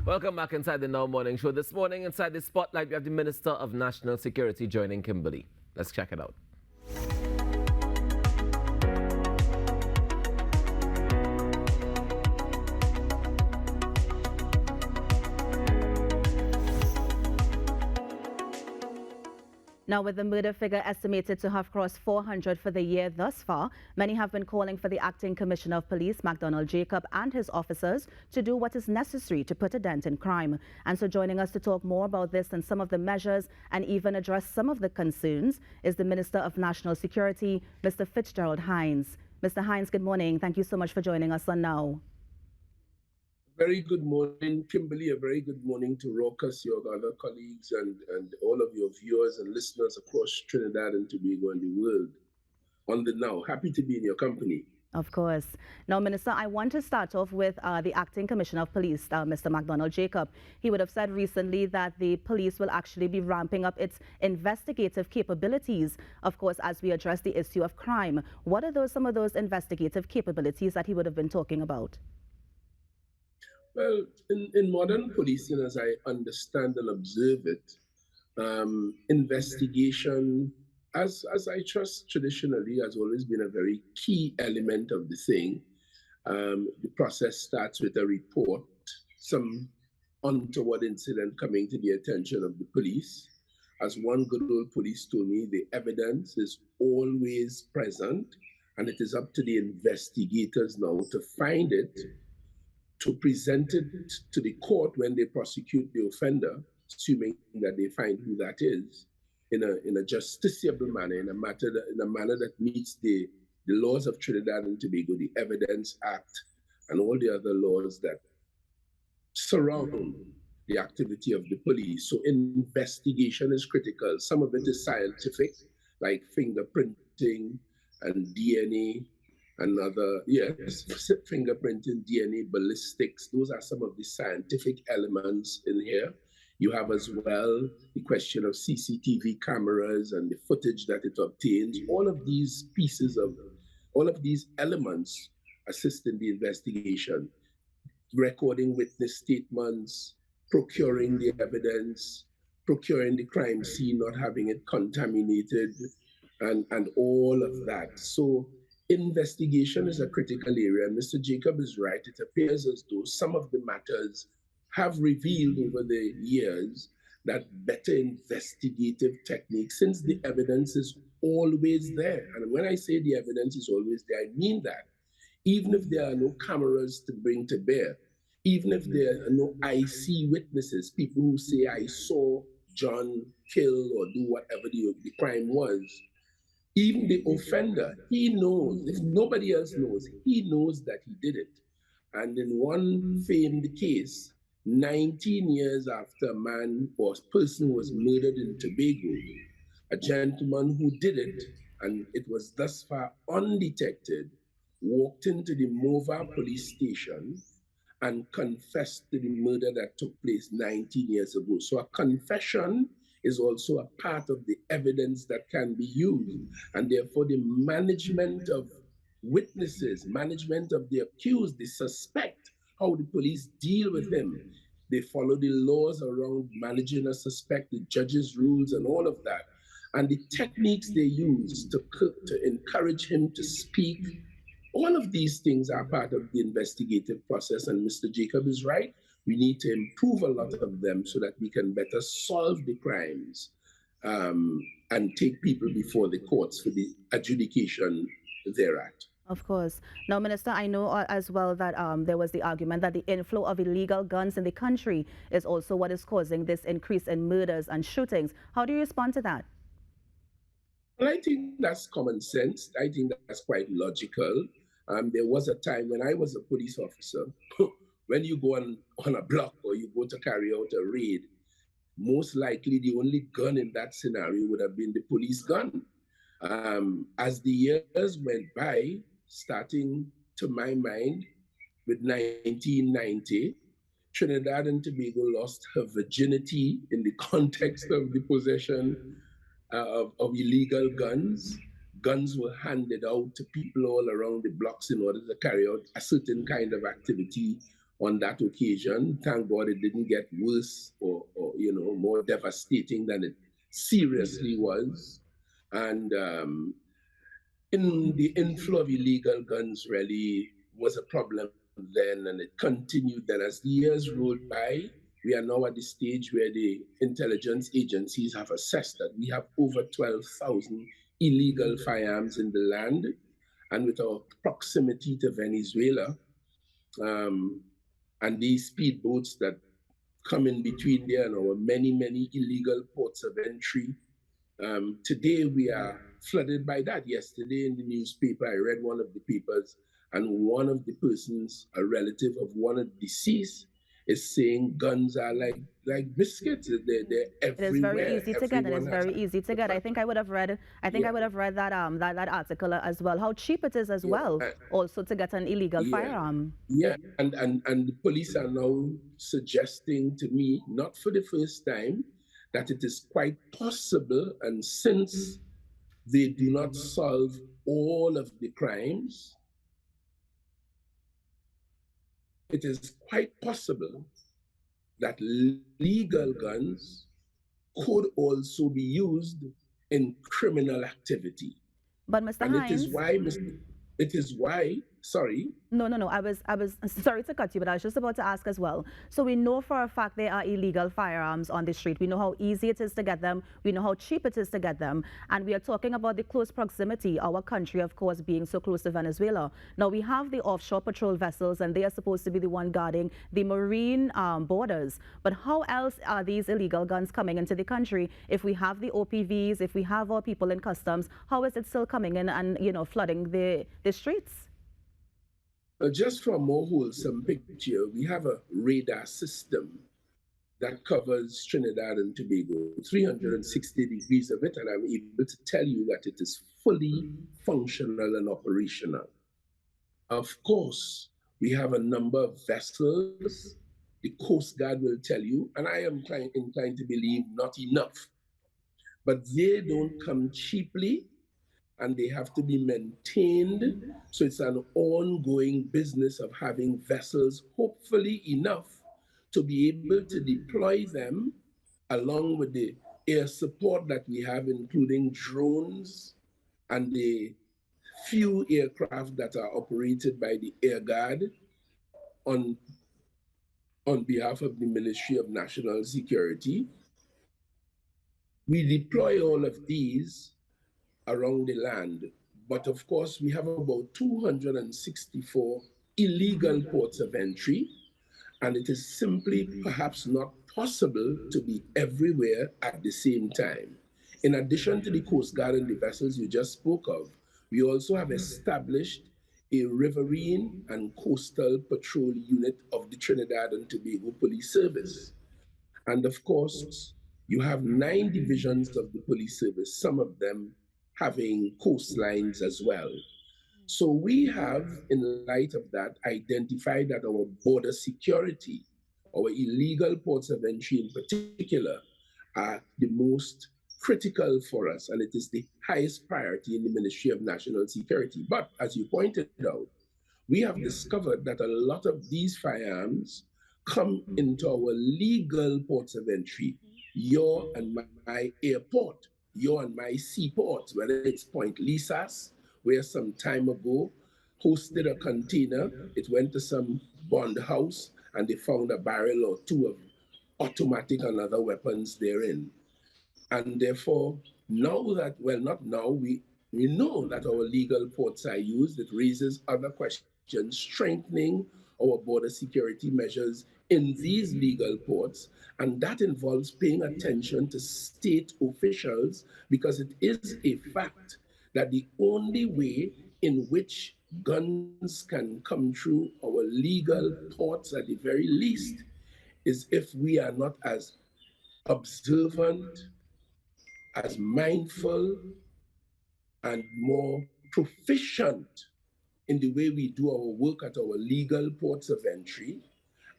Welcome back inside the Now Morning Show. This morning inside the spotlight, we have the Minister of National Security joining Kimberly. Let's check it out. Now, with the murder figure estimated to have crossed 400 for the year thus far, many have been calling for the Acting Commissioner of Police, MacDonald Jacob, and his officers to do what is necessary to put a dent in crime. And so joining us to talk more about this and some of the measures and even address some of the concerns is the Minister of National Security, Mr. Fitzgerald Hinds. Mr. Hinds, good morning. Thank you so much for joining us on Now. Very good morning, Kimberly. A very good morning to Raucus, your other colleagues, and all of your viewers and listeners across Trinidad and Tobago and the world on the Now. Happy to be in your company. Of course. Now, Minister, I want to start off with the Acting Commissioner of Police, Mr. MacDonald Jacob. He would have said recently that the police will actually be ramping up its investigative capabilities, of course, as we address the issue of crime. What are some of those investigative capabilities that he would have been talking about? Well, in modern policing, as I understand and observe it, investigation, as I trust traditionally, has always been a very key element of the thing. The process starts with a report, some untoward incident coming to the attention of the police. As one good old police told me, the evidence is always present, and it is up to the investigators now to find it, to present it to the court when they prosecute the offender, assuming that they find who that is, in a justiciable manner, in a manner that meets the laws of Trinidad and Tobago, the Evidence Act, and all the other laws that surround the activity of the police. So investigation is critical. Some of it is scientific, like fingerprinting and DNA, and other, yes, fingerprinting, DNA, ballistics. Those are some of the scientific elements in here. You have as well the question of CCTV cameras and the footage that it obtains. All of these elements assist in the investigation. Recording witness statements, procuring the evidence, procuring the crime scene, not having it contaminated, and all of that. So investigation is a critical area, and Mr. Jacob is right. It appears as though some of the matters have revealed over the years that better investigative techniques, since the evidence is always there. And when I say the evidence is always there, I mean that. Even if there are no cameras to bring to bear, even if there are no IC witnesses, people who say, I saw John kill or do whatever the crime was, even the offender, he knows, if nobody else knows, he knows that he did it. And in one famed case, 19 years after a man or person was murdered in Tobago, a gentleman who did it, and it was thus far undetected, walked into the Mova police station and confessed to the murder that took place 19 years ago. So a confession is also a part of the evidence that can be used. And therefore the management of witnesses, management of the accused, the suspect, how the police deal with him. They follow the laws around managing a suspect, the judge's rules and all of that. And the techniques they use to encourage him to speak, all of these things are part of the investigative process. And Mr. Jacob is right. We need to improve a lot of them so that we can better solve the crimes and take people before the courts for the adjudication thereat. Of course. Now, Minister, I know as well that there was the argument that the inflow of illegal guns in the country is also what is causing this increase in murders and shootings. How do you respond to that? Well, I think that's common sense. I think that's quite logical. There was a time when I was a police officer, when you go on a block or you go to carry out a raid, most likely the only gun in that scenario would have been the police gun. As the years went by, starting to my mind with 1990, Trinidad and Tobago lost her virginity in the context of the possession of illegal guns. Guns were handed out to people all around the blocks in order to carry out a certain kind of activity on that occasion. Thank God it didn't get worse or more devastating than it seriously was. And in the inflow of illegal guns really was a problem then, and it continued then. As the years rolled by, we are now at the stage where the intelligence agencies have assessed that we have over 12,000 illegal firearms in the land, and with our proximity to Venezuela, um, and these speedboats that come in between there and our many, many illegal ports of entry. Today we are flooded by that. Yesterday in the newspaper, I read one of the papers, and one of the persons, a relative of one of the deceased, is saying guns are like biscuits. They're It is very everywhere. easy to get. It is Everyone has very easy to get. I think I would have read. I think I would have read that that article as well. How cheap it is as well, also to get an illegal firearm. Yeah, and the police are now suggesting to me, not for the first time, that it is quite possible, and since they do not solve all of the crimes, it is quite possible that legal guns could also be used in criminal activity. But Mr. And Hinds, it is why, sorry. No. I was sorry to cut you, but I was just about to ask as well. So we know for a fact there are illegal firearms on the street. We know how easy it is to get them. We know how cheap it is to get them. And we are talking about the close proximity, our country, of course, being so close to Venezuela. Now we have the offshore patrol vessels, and they are supposed to be the one guarding the marine borders. But how else are these illegal guns coming into the country? If we have the OPVs, if we have our people in customs, how is it still coming in and flooding the streets? Just for a more wholesome picture, we have a radar system that covers Trinidad and Tobago, 360 degrees of it, and I'm able to tell you that it is fully functional and operational. Of course, we have a number of vessels. The Coast Guard will tell you, and I am inclined to believe not enough, but they don't come cheaply, and they have to be maintained. So it's an ongoing business of having vessels, hopefully enough to be able to deploy them along with the air support that we have, including drones and the few aircraft that are operated by the Air Guard on behalf of the Ministry of National Security. We deploy all of these around the land. But of course, we have about 264 illegal ports of entry, and it is simply perhaps not possible to be everywhere at the same time. In addition to the Coast Guard and the vessels you just spoke of, we also have established a riverine and coastal patrol unit of the Trinidad and Tobago Police Service. And of course, you have 9 divisions of the police service, some of them having coastlines as well. So we have, in light of that, identified that our border security, our illegal ports of entry in particular, are the most critical for us, and it is the highest priority in the Ministry of National Security. But as you pointed out, we have discovered that a lot of these firearms come into our legal ports of entry, your and my airport, your and my seaport, whether it's Point Lisas, where some time ago hosted a container, it went to some bond house, and they found a barrel or 2 of automatic and other weapons therein. And therefore, now that, well, not now, we know that our legal ports are used. It raises other questions, strengthening our border security measures in these legal ports. And that involves paying attention to state officials, because it is a fact that the only way in which guns can come through our legal ports, at the very least, is if we are not as observant, as mindful, and more proficient in the way we do our work at our legal ports of entry,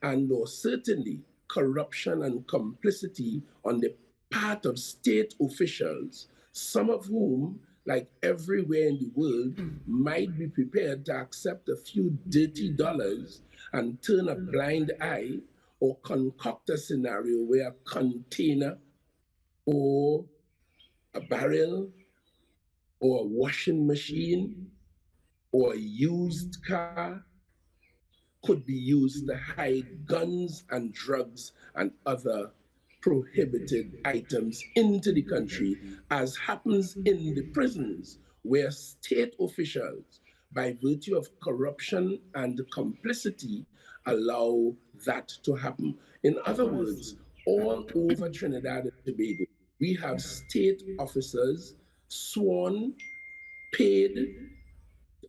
and or certainly corruption and complicity on the part of state officials, some of whom, like everywhere in the world, might be prepared to accept a few dirty dollars and turn a blind eye or concoct a scenario where a container or a barrel or a washing machine or a used car could be used to hide guns and drugs and other prohibited items into the country, as happens in the prisons, where state officials, by virtue of corruption and complicity, allow that to happen. In other words, all over Trinidad and Tobago, we have state officers sworn, paid,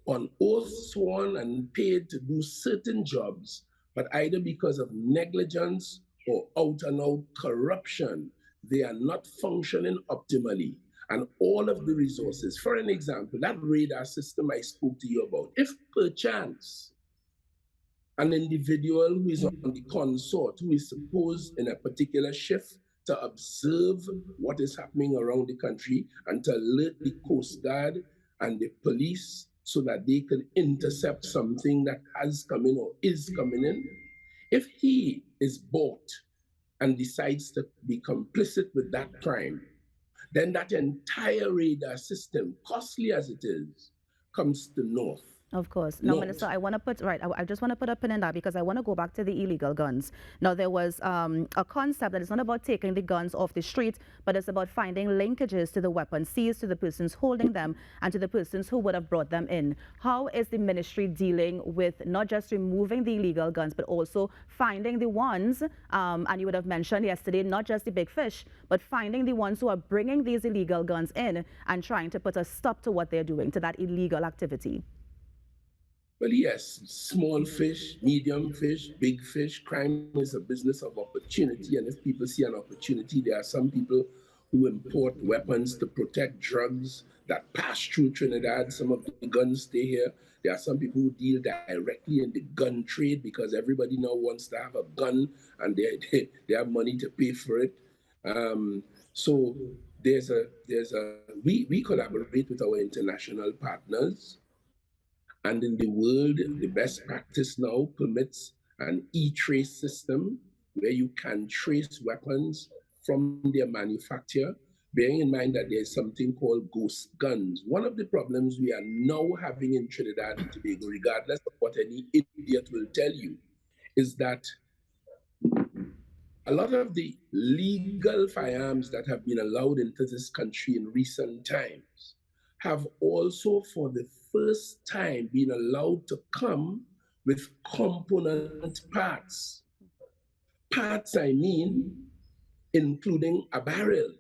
on oath, sworn and paid to do certain jobs, but either because of negligence or out and out corruption, they are not functioning optimally. And all of the resources, for an example, that radar system I spoke to you about, if perchance an individual who is on the consort, who is supposed in a particular shift to observe what is happening around the country and to alert the Coast Guard and the police so that they can intercept something that has come in or is coming in. If he is bought and decides to be complicit with that crime, then that entire radar system, costly as it is, comes to naught. Of course. Now, Naught. Minister, I want to put, right, I just want to put a pin in that because I want to go back to the illegal guns. Now, there was a concept that it's not about taking the guns off the street, but it's about finding linkages to the weapons seized, to the persons holding them, and to the persons who would have brought them in. How is the ministry dealing with not just removing the illegal guns, but also finding the ones, and you would have mentioned yesterday, not just the big fish, but finding the ones who are bringing these illegal guns in and trying to put a stop to what they're doing, to that illegal activity? Well, yes, small fish, medium fish, big fish. Crime is a business of opportunity. And if people see an opportunity, there are some people who import weapons to protect drugs that pass through Trinidad. Some of the guns stay here. There are some people who deal directly in the gun trade because everybody now wants to have a gun and they have money to pay for it. So we collaborate with our international partners. And in the world, the best practice now permits an e-trace system where you can trace weapons from their manufacturer, bearing in mind that there's something called ghost guns. One of the problems we are now having in Trinidad and Tobago, regardless of what any idiot will tell you, is that a lot of the legal firearms that have been allowed into this country in recent times have also, for the first time, been allowed to come with component parts. Parts, I mean, including a barrel,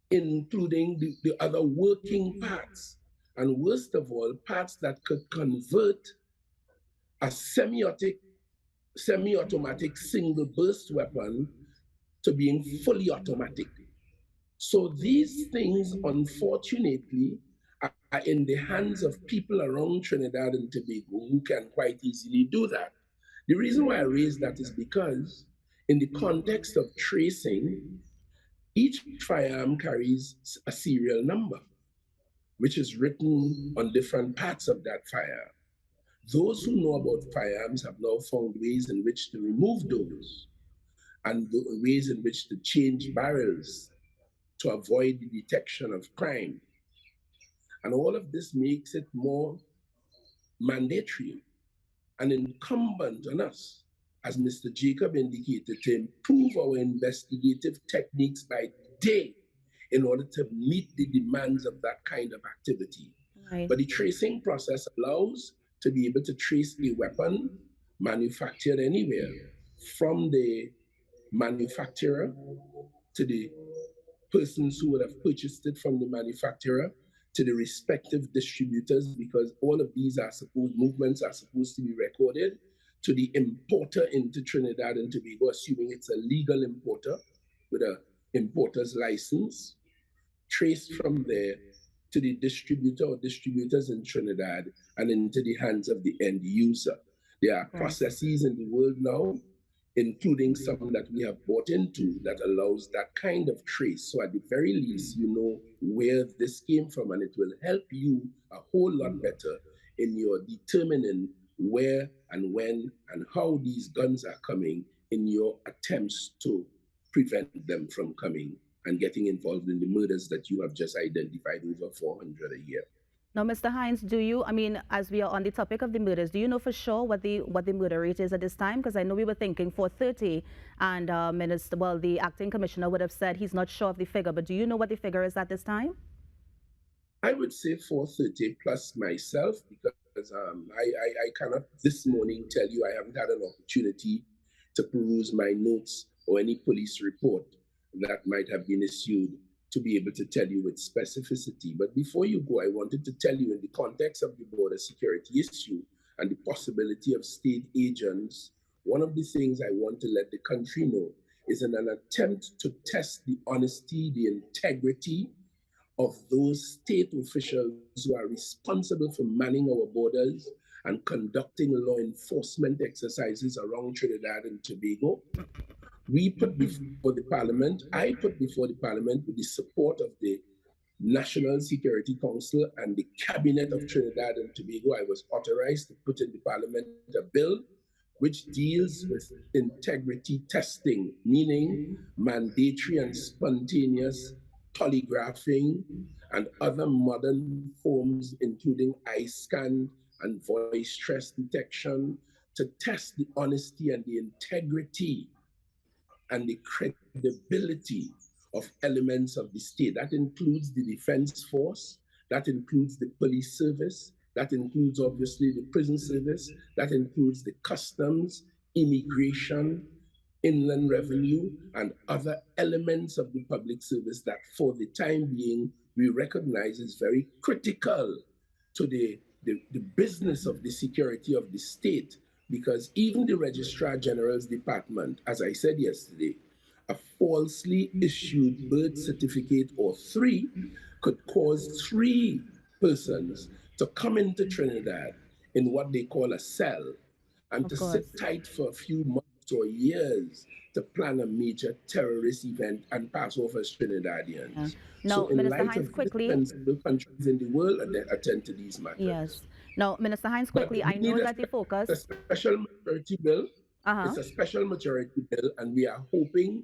including the other working parts, and worst of all, parts that could convert a semi-automatic single burst weapon to being fully automatic. So these things, unfortunately, are in the hands of people around Trinidad and Tobago who can quite easily do that. The reason why I raise that is because in the context of tracing, each firearm carries a serial number, which is written on different parts of that firearm. Those who know about firearms have now found ways in which to remove those and ways in which to change barrels to avoid the detection of crime. And all of this makes it more mandatory and incumbent on us, as Mr. Jacob indicated, to improve our investigative techniques by day in order to meet the demands of that kind of activity. Right. But the tracing process allows to be able to trace a weapon manufactured anywhere from the manufacturer to the persons who would have purchased it from the manufacturer to the respective distributors, because all of these movements are supposed to be recorded, to the importer into Trinidad and Tobago, assuming it's a legal importer with an importer's license, traced from there to the distributor or distributors in Trinidad and into the hands of the end user. There are processes in the world now, including some that we have bought into, that allows that kind of trace. So at the very least, you know where this came from, and it will help you a whole lot better in your determining where and when and how these guns are coming in your attempts to prevent them from coming and getting involved in the murders that you have just identified, over 400 a year. Now, Mr. Hinds, as we are on the topic of the murders, do you know for sure what the murder rate is at this time? Because I know we were thinking 430, and the acting commissioner would have said he's not sure of the figure, but do you know what the figure is at this time? I would say 430 plus myself, because I cannot this morning tell you. I haven't had an opportunity to peruse my notes or any police report that might have been issued to be able to tell you with specificity. But before you go, I wanted to tell you, in the context of the border security issue and the possibility of state agents, one of the things I want to let the country know is in an attempt to test the honesty, the integrity of those state officials who are responsible for manning our borders and conducting law enforcement exercises around Trinidad and Tobago. We put before the Parliament, I put before the Parliament, with the support of the National Security Council and the Cabinet of Trinidad and Tobago, I was authorized to put in the Parliament a bill which deals with integrity testing, meaning mandatory and spontaneous polygraphing and other modern forms, including eye scan and voice stress detection, to test the honesty and the integrity and the credibility of elements of the state. That includes the defense force, that includes the police service, that includes obviously the prison service, that includes the customs, immigration, inland revenue, and other elements of the public service that for the time being we recognize is very critical to the business of the security of the state. Because even the Registrar General's Department, as I said yesterday, a falsely issued birth certificate or three could cause 3 persons to come into Trinidad in what they call a cell and to sit tight for a few months or years to plan a major terrorist event and pass off as Trinidadians. Yeah. Now, So in Minister light Hinds, of quickly. indispensable countries in the world attend to these matters. Yes. Now, Minister Hinds, quickly, I know that the focus. It's a special majority bill. It's a special majority bill, and we are hoping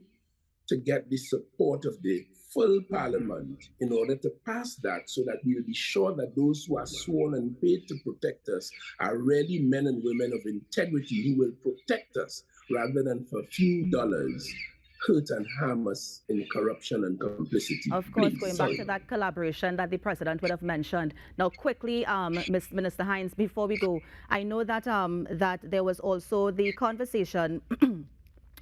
to get the support of the full Parliament in order to pass that, so that we will be sure that those who are sworn and paid to protect us are really men and women of integrity who will protect us rather than for a few dollars hurt and harm us in corruption and complicity. Of course, going back to that collaboration that the president would have mentioned. Now, quickly, Minister Hinds, before we go, I know that that there was also the conversation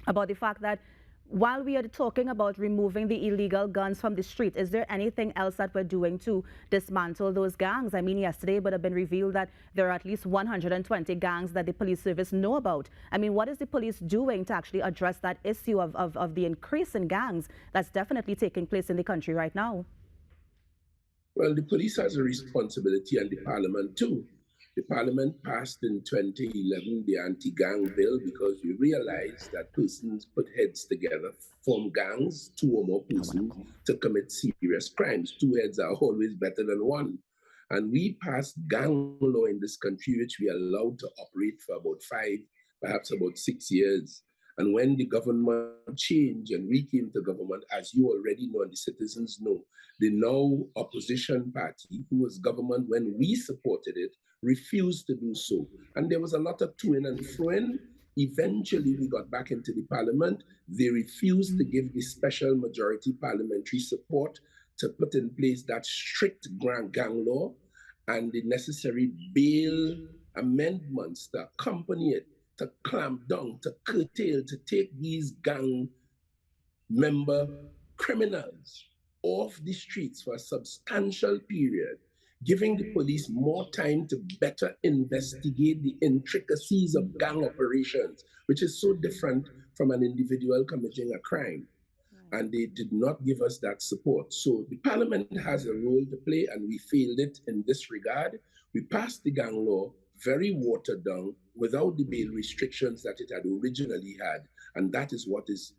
about the fact that while we are talking about removing the illegal guns from the street, is there anything else that we're doing to dismantle those gangs? I mean, yesterday it would have been revealed that there are at least 120 gangs that the police service know about. I mean, what is the police doing to actually address that issue of the increase in gangs that's definitely taking place in the country right now? Well, the police has a responsibility, and the Parliament too. The Parliament passed in 2011 the anti-gang bill because we realized that persons put heads together, form gangs, 2 or more persons, to commit serious crimes. 2 heads are always better than 1. And we passed gang law in this country, which we allowed to operate for about 5, perhaps about 6 years. And when the government changed and we came to government, as you already know and the citizens know, the now opposition party, who was government when we supported it, refused to do so. And there was a lot of to-in and fro-in. Eventually, we got back into the Parliament. They refused to give the special majority parliamentary support to put in place that strict gang law and the necessary bail amendments to accompany it, to clamp down, to curtail, to take these gang member criminals off the streets for a substantial period, giving the police more time to better investigate the intricacies of gang operations, which is so different from an individual committing a crime. And they did not give us that support. So the Parliament has a role to play, and we failed it in this regard. We passed the gang law very watered down, without the bail restrictions that it had originally had. And that is what is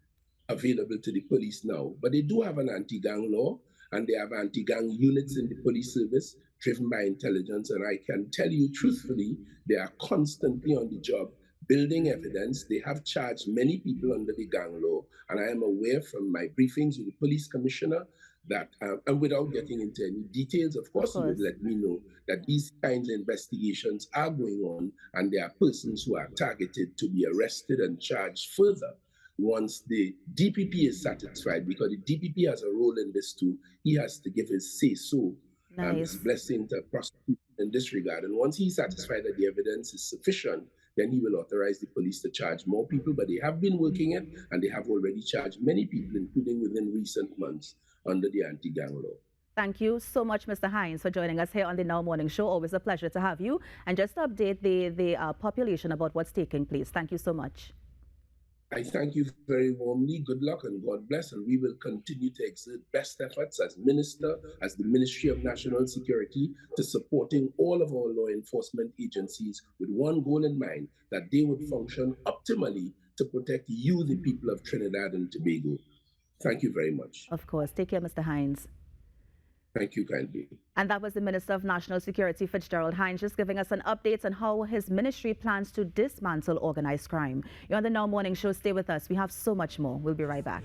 available to the police now. But they do have an anti-gang law, and they have anti-gang units in the police service driven by intelligence. And I can tell you truthfully, they are constantly on the job building evidence. They have charged many people under the gang law. And I am aware from my briefings with the police commissioner that, and without getting into any details, of course, he would let me know that these kinds of investigations are going on and there are persons who are targeted to be arrested and charged further once the DPP is satisfied, because the DPP has a role in this too. He has to give his say-so, his blessing to prosecute in this regard. And once he's satisfied that the evidence is sufficient, then he will authorize the police to charge more people. But they have been working it, and they have already charged many people, including within recent months, under the anti-gang law. Thank you so much, Mr. Hinds, for joining us here on the Now Morning Show. Always a pleasure to have you. And just to update the population about what's taking place. Thank you so much. I thank you very warmly. Good luck and God bless. And we will continue to exert best efforts as Minister, as the Ministry of National Security, to supporting all of our law enforcement agencies with one goal in mind, that they would function optimally to protect you, the people of Trinidad and Tobago. Thank you very much. Of course. Take care, Mr. Hinds. Thank you kindly. And that was the Minister of National Security, Fitzgerald Hinds, just giving us an update on how his ministry plans to dismantle organized crime. You're on the Now Morning Show. Stay with us. We have so much more. We'll be right back.